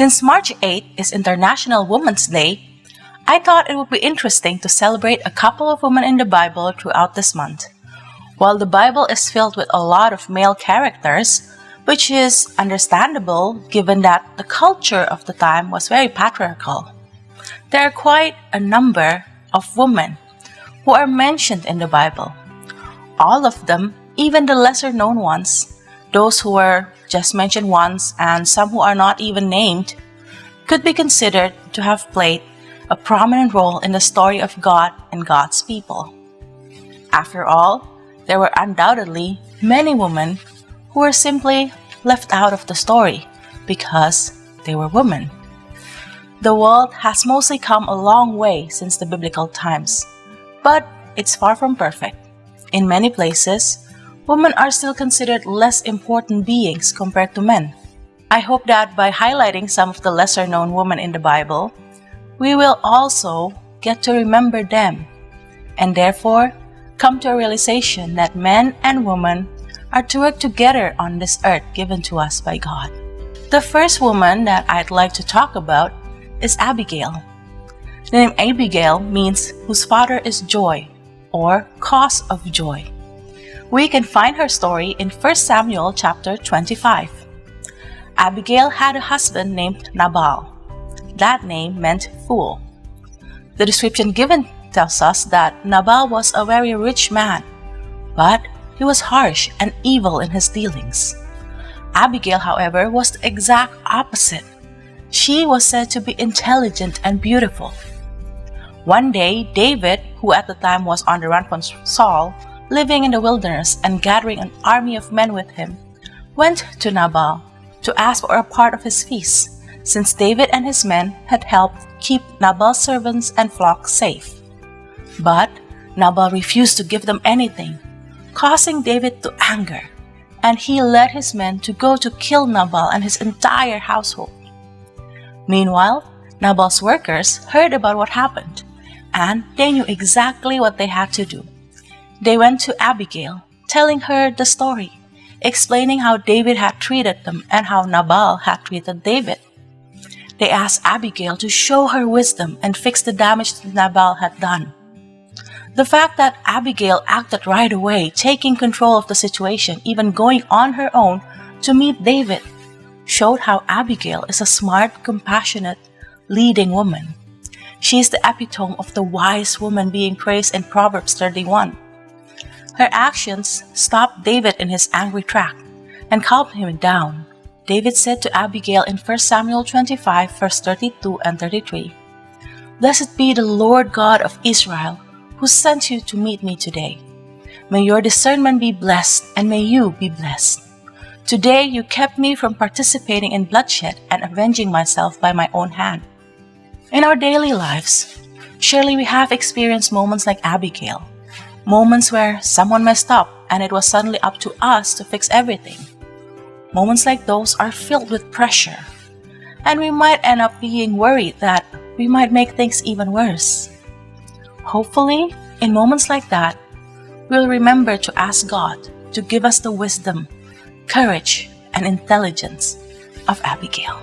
Since March 8 is International Women's Day, I thought it would be interesting to celebrate a couple of women in the Bible throughout this month. While the Bible is filled with a lot of male characters, which is understandable given that the culture of the time was very patriarchal, there are quite a number of women who are mentioned in the Bible. All of them, even the lesser known ones, those who were just mentioned once and some who are not even named, could be considered to have played a prominent role in the story of God and God's people. After all, there were undoubtedly many women who were simply left out of the story because they were women. The world has mostly come a long way since the biblical times, but it's far from perfect. In many places, women are still considered less important beings compared to men. I hope that by highlighting some of the lesser-known women in the Bible, we will also get to remember them, and therefore come to a realization that men and women are to work together on this earth given to us by God. The first woman that I'd like to talk about is Abigail. The name Abigail means whose father is joy, or cause of joy. We can find her story in 1 Samuel chapter 25. Abigail had a husband named Nabal. That name meant fool. The description given tells us that Nabal was a very rich man, but he was harsh and evil in his dealings. Abigail, however, was the exact opposite. She was said to be intelligent and beautiful. One day, David, who at the time was on the run from Saul, living in the wilderness and gathering an army of men with him, went to Nabal to ask for a part of his feast, since David and his men had helped keep Nabal's servants and flocks safe. But Nabal refused to give them anything, causing David to anger, and he led his men to go to kill Nabal and his entire household. Meanwhile, Nabal's workers heard about what happened, and they knew exactly what they had to do. They went to Abigail, telling her the story, explaining how David had treated them and how Nabal had treated David. They asked Abigail to show her wisdom and fix the damage that Nabal had done. The fact that Abigail acted right away, taking control of the situation, even going on her own to meet David, showed how Abigail is a smart, compassionate, leading woman. She is the epitome of the wise woman being praised in Proverbs 31. Her actions stopped David in his angry track and calmed him down. David said to Abigail in 1 Samuel 25, verse 32 and 33, "Blessed be the Lord God of Israel, who sent you to meet me today. May your discernment be blessed, and may you be blessed. Today you kept me from participating in bloodshed and avenging myself by my own hand." In our daily lives, surely we have experienced moments like Abigail, moments where someone messed up and it was suddenly up to us to fix everything. Moments like those are filled with pressure, and we might end up being worried that we might make things even worse. Hopefully, in moments like that, we'll remember to ask God to give us the wisdom, courage, and intelligence of Abigail.